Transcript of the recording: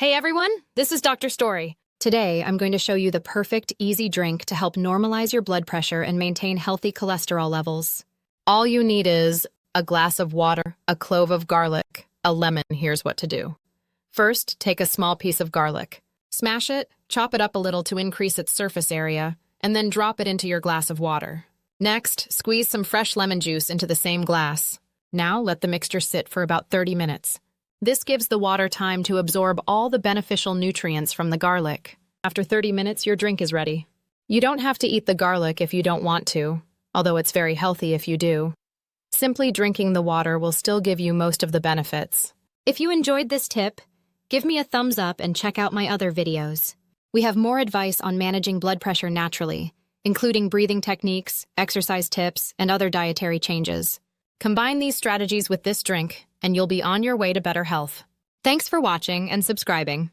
Hey everyone, this is Dr. Story. Today, I'm going to show you the perfect, easy drink to help normalize your blood pressure and maintain healthy cholesterol levels. All you need is a glass of water, a clove of garlic, a lemon. Here's what to do. First, take a small piece of garlic. Smash it, chop it up a little to increase its surface area, and then drop it into your glass of water. Next, squeeze some fresh lemon juice into the same glass. Now, let the mixture sit for about 30 minutes. This gives the water time to absorb all the beneficial nutrients from the garlic. After 30 minutes, your drink is ready. You don't have to eat the garlic if you don't want to, although it's very healthy if you do. Simply drinking the water will still give you most of the benefits. If you enjoyed this tip, give me a thumbs up and check out my other videos. We have more advice on managing blood pressure naturally, including breathing techniques, exercise tips, and other dietary changes. Combine these strategies with this drink, and you'll be on your way to better health. Thanks for watching and subscribing.